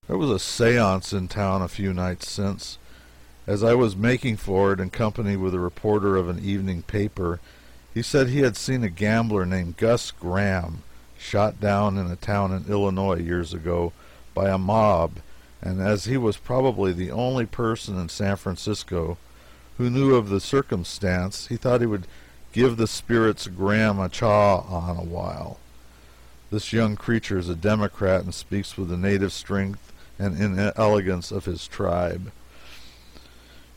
There was a seance in town a few nights since. As I was making for it in company with a reporter of an evening paper, he said he had seen a gambler named Gus Graham shot down in a town in Illinois years ago by a mob, and as he was probably the only person in San Francisco who knew of the circumstance, he thought he would give the spirits Graham a chaw on a while. This young creature is a Democrat and speaks with the native strength and inelegance of his tribe.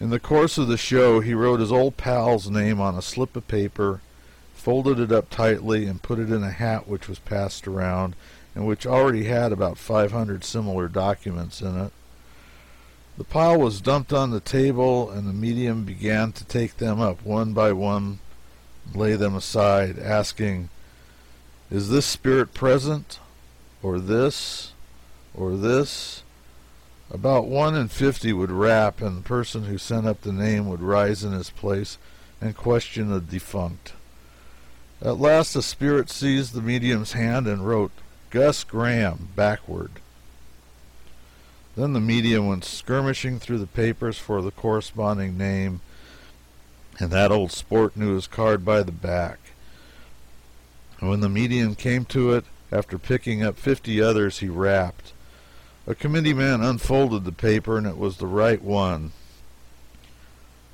In the course of the show, he wrote his old pal's name on a slip of paper, folded it up tightly, and put it in a hat which was passed around, and which already had about 500 similar documents in it. The pile was dumped on the table, and the medium began to take them up one by one, lay them aside, asking, "Is this spirit present? Or this? Or this?" About 1 in 50 would rap, and the person who sent up the name would rise in his place and question the defunct. At last the spirit seized the medium's hand and wrote, "Gus Graham," backward. Then the medium went skirmishing through the papers for the corresponding name, and that old sport knew his card by the back. And when the medium came to it, after picking up 50 others, he rapped. A committee man unfolded the paper, and it was the right one.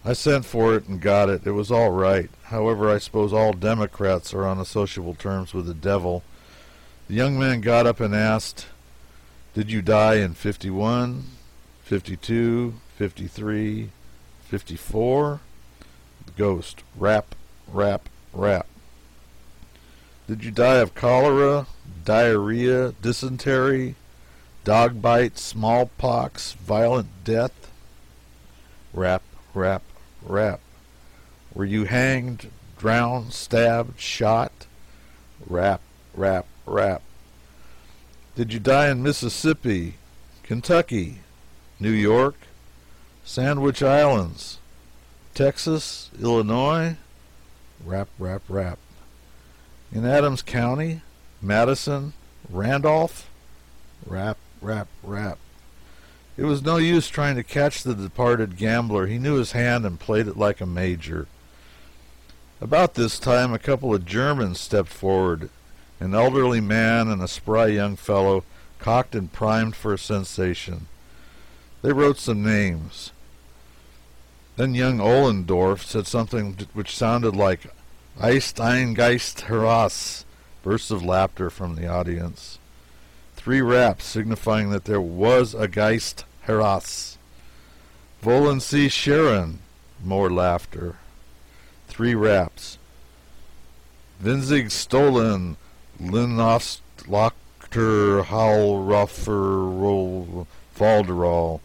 I sent for it and got it. It was all right. However, I suppose all Democrats are on associable terms with the devil. The young man got up and asked, "Did you die in 51, 52, 53, 54? The ghost, rap, rap, rap. "Did you die of cholera, diarrhea, dysentery, dog bite, smallpox, violent death?" Rap, rap, rap. "Were you hanged, drowned, stabbed, shot?" Rap, rap, rap. "Did you die in Mississippi, Kentucky, New York, Sandwich Islands, Texas, Illinois?" Rap, rap, rap. "In Adams County, Madison, Randolph?" Rap, rap, rap. It was no use trying to catch the departed gambler. He knew his hand and played it like a major. About this time a couple of Germans stepped forward, an elderly man and a spry young fellow, cocked and primed for a sensation. They wrote some names. Then young Ollendorf said something which sounded like "Ist ein Geist heraus." Bursts of laughter from the audience. 3 raps signifying that there was a Geist heraus. "Wollen Sie Sharon?" More laughter. 3 raps. "Winzig Stollen, Linnostlochter, Hallroffer, Valderall."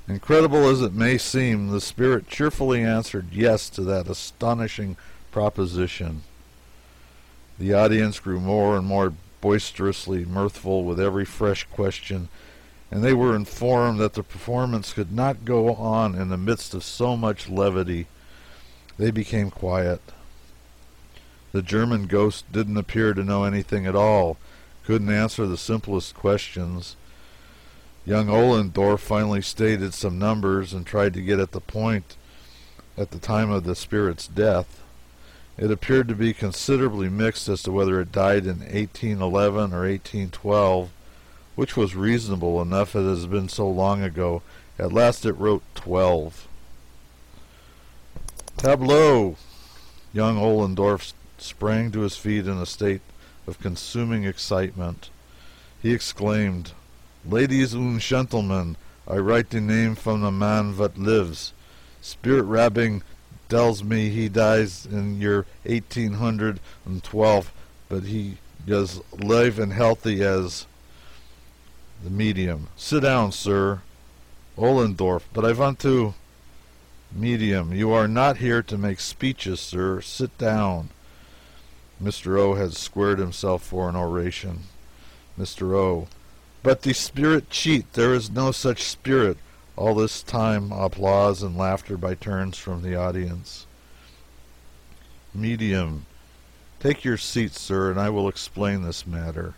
Incredible as it may seem, the spirit cheerfully answered yes to that astonishing proposition. The audience grew more and more boisterously mirthful with every fresh question, and they were informed that the performance could not go on in the midst of so much levity. They became quiet. The German ghost didn't appear to know anything at all, couldn't answer the simplest questions. Young Ollendorf finally stated some numbers and tried to get at the point at the time of the spirit's death. It appeared to be considerably mixed as to whether it died in 1811 or 1812, which was reasonable enough as it has been so long ago. At last it wrote 12. "Tableau!" Young Ollendorf sprang to his feet in a state of consuming excitement. He exclaimed, "Ladies und gentlemen, I write the name from the man what lives. Spirit rapping tells me he dies in year 1812, but he is live and healthy as..." The medium, "Sit down, sir." Ollendorf, "But I want to..." Medium, "You are not here to make speeches, sir. Sit down." Mr. O had squared himself for an oration. Mr. O, "But the spirit cheat. There is no such spirit." All this time applause and laughter by turns from the audience. Medium, "Take your seat, sir, and I will explain this matter.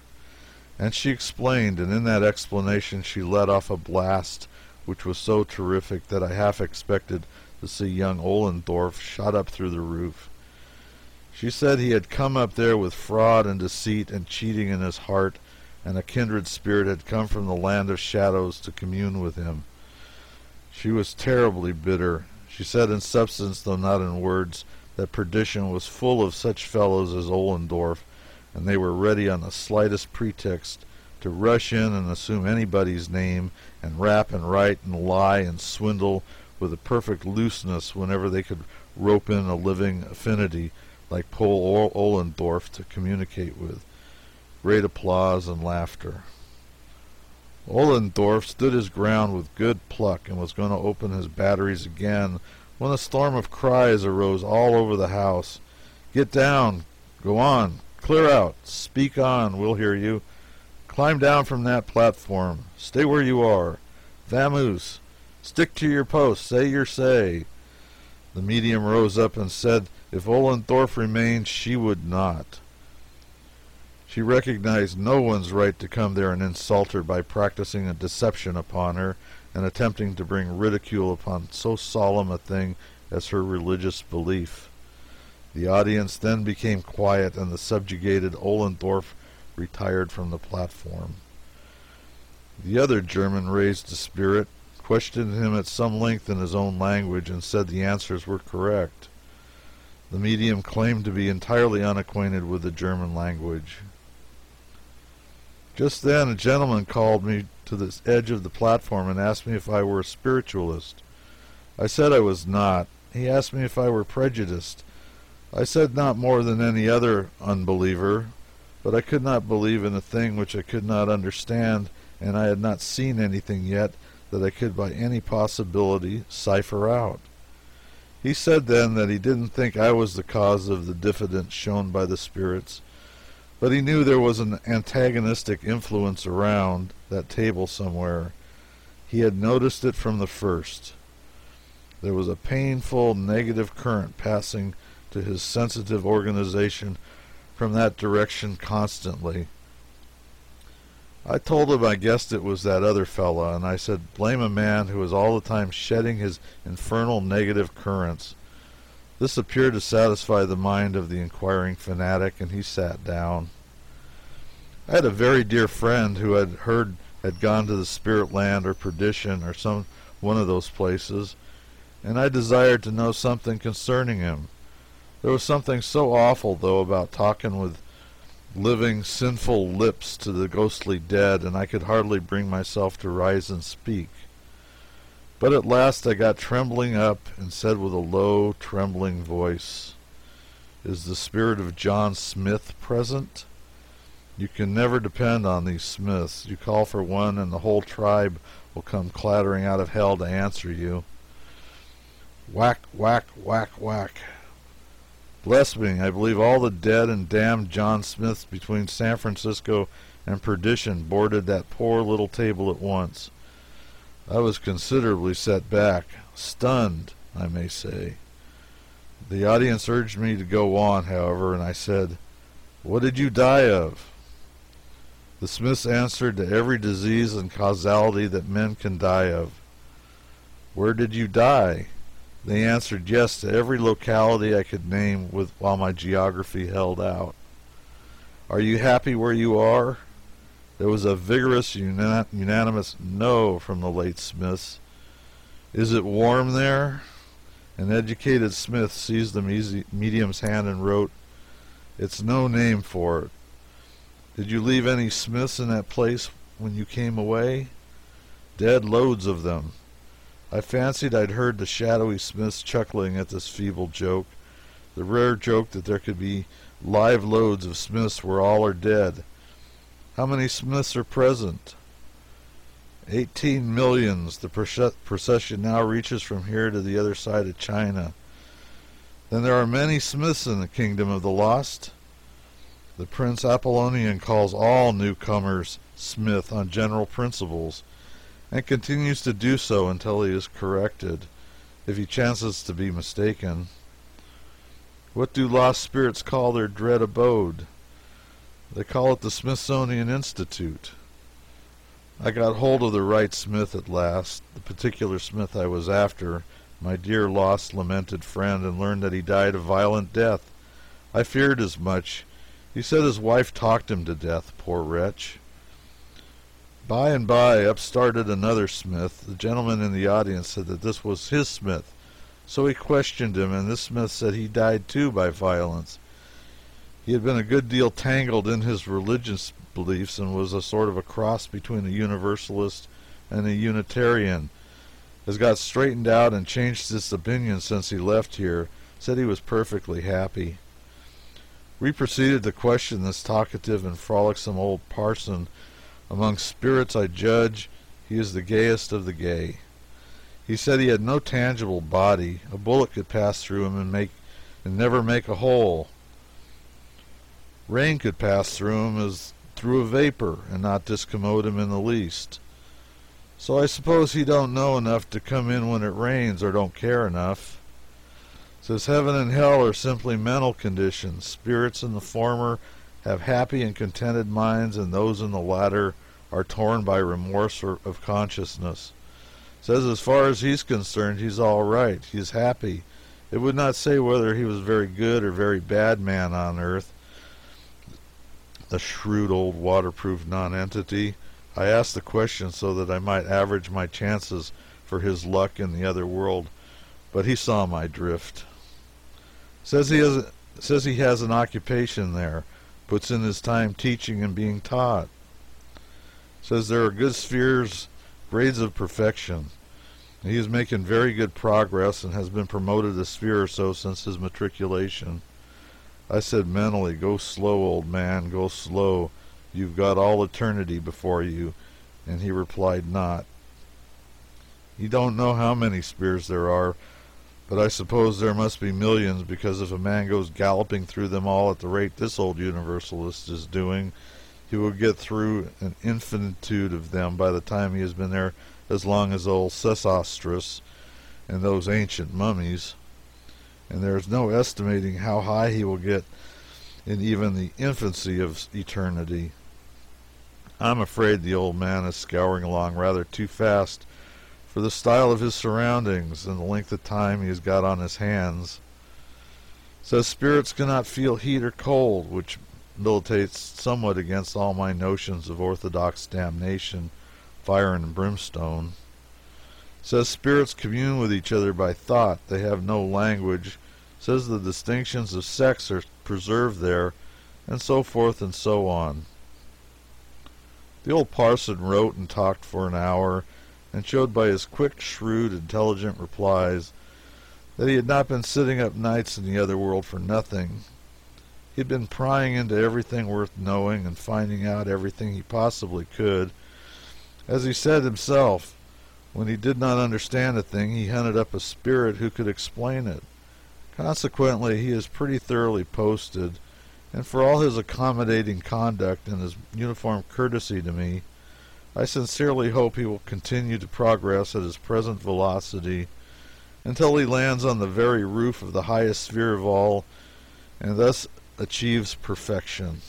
And she explained, and in that explanation she let off a blast which was so terrific that I half expected to see young Ollendorf shot up through the roof. She said he had come up there with fraud and deceit and cheating in his heart, and a kindred spirit had come from the land of shadows to commune with him. She was terribly bitter. She said in substance, though not in words, that perdition was full of such fellows as Ollendorf, and they were ready on the slightest pretext to rush in and assume anybody's name, and rap and write and lie and swindle with a perfect looseness whenever they could rope in a living affinity like Paul Ollendorf to communicate with. Great applause and laughter. Ollendorf stood his ground with good pluck and was going to open his batteries again when a storm of cries arose all over the house. "Get down! Go on! Clear out! Speak on! We'll hear you! Climb down from that platform! Stay where you are! Vamoose! Stick to your post! Say your say!" The medium rose up and said if Ollendorf remained, she would not. She recognized no one's right to come there and insult her by practicing a deception upon her and attempting to bring ridicule upon so solemn a thing as her religious belief. The audience then became quiet, and the subjugated Ollendorf retired from the platform. The other German raised a spirit, questioned him at some length in his own language, and said the answers were correct. The medium claimed to be entirely unacquainted with the German language. Just then a gentleman called me to the edge of the platform and asked me if I were a spiritualist. I said I was not. He asked me if I were prejudiced. I said not more than any other unbeliever, but I could not believe in a thing which I could not understand, and I had not seen anything yet that I could by any possibility cipher out. He said then that he didn't think I was the cause of the diffidence shown by the spirits, but he knew there was an antagonistic influence around that table somewhere. He had noticed it from the first. There was a painful negative current passing to his sensitive organization from that direction constantly. I told him I guessed it was that other fella, and I said, blame a man who is all the time shedding his infernal negative currents. This appeared to satisfy the mind of the inquiring fanatic, and he sat down. I had a very dear friend who had gone to the spirit land or perdition or some one of those places, and I desired to know something concerning him. There was something so awful, though, about talking with living, sinful lips to the ghostly dead, and I could hardly bring myself to rise and speak. But at last I got trembling up and said with a low, trembling voice, "Is the spirit of John Smith present? You can never depend on these Smiths. You call for one, and the whole tribe will come clattering out of hell to answer you." Whack, whack, whack, whack. Bless me, I believe all the dead and damned John Smiths between San Francisco and perdition boarded that poor little table at once. I was considerably set back, stunned, I may say. The audience urged me to go on, however, and I said, "What did you die of?" The Smiths answered to every disease and causality that men can die of. "Where did you die?" They answered yes to every locality I could name while my geography held out. "Are you happy where you are?" There was a vigorous, unanimous no from the late Smiths. "Is it warm there?" An educated Smith seized the medium's hand and wrote, "It's no name for it." "Did you leave any Smiths in that place when you came away?" "Dead loads of them." I fancied I'd heard the shadowy Smiths chuckling at this feeble joke, the rare joke that there could be live loads of Smiths where all are dead. "How many Smiths are present?" 18 millions. The procession now reaches from here to the other side of China. "Then there are many Smiths in the kingdom of the lost?" The Prince Apollonian calls all newcomers Smith on general principles, and continues to do so until he is corrected, if he chances to be mistaken. "What do lost spirits call their dread abode?" They call it the Smithsonian Institute. I got hold of the right Smith at last, the particular Smith I was after, my dear lost, lamented friend, and learned that he died a violent death. I feared as much. He said his wife talked him to death, poor wretch. By and by, up started another Smith. The gentleman in the audience said that this was his Smith. So he questioned him, and this Smith said he died too by violence. He had been a good deal tangled in his religious beliefs and was a sort of a cross between a Universalist and a Unitarian. Has got straightened out and changed his opinion since he left here. Said he was perfectly happy. We proceeded to question this talkative and frolicsome old parson. Among spirits, I judge, he is the gayest of the gay. He said he had no tangible body. A bullet could pass through him and never make a hole. Rain could pass through him as through a vapor and not discommode him in the least. So I suppose he don't know enough to come in when it rains, or don't care enough. Says heaven and hell are simply mental conditions. Spirits in the former have happy and contented minds, and those in the latter are torn by remorse of consciousness. Says as far as he's concerned, he's all right. He's happy. It would not say whether he was very good or very bad man on earth. The shrewd old waterproof nonentity. I asked the question so that I might average my chances for his luck in the other world, but he saw my drift. Says he has an occupation there. Puts in his time teaching and being taught. Says there are good spheres, grades of perfection. He is making very good progress and has been promoted a sphere or so since his matriculation. I said mentally, go slow, old man, go slow. You've got all eternity before you. And he replied, not. You don't know how many spheres there are, but I suppose there must be millions, because if a man goes galloping through them all at the rate this old Universalist is doing, he will get through an infinitude of them by the time he has been there as long as old Sesostris and those ancient mummies. And there is no estimating how high he will get in even the infancy of eternity. I'm afraid the old man is scouring along rather too fast for the style of his surroundings and the length of time he has got on his hands. Says spirits cannot feel heat or cold, which militates somewhat against all my notions of orthodox damnation, fire and brimstone. Says spirits commune with each other by thought. They have no language. Says the distinctions of sex are preserved there, and so forth and so on. The old parson wrote and talked for an hour, and showed by his quick, shrewd, intelligent replies that he had not been sitting up nights in the other world for nothing. He had been prying into everything worth knowing and finding out everything he possibly could. As he said himself, when he did not understand a thing, he hunted up a spirit who could explain it. Consequently, he is pretty thoroughly posted, and for all his accommodating conduct and his uniform courtesy to me, I sincerely hope he will continue to progress at his present velocity until he lands on the very roof of the highest sphere of all, and thus achieves perfection.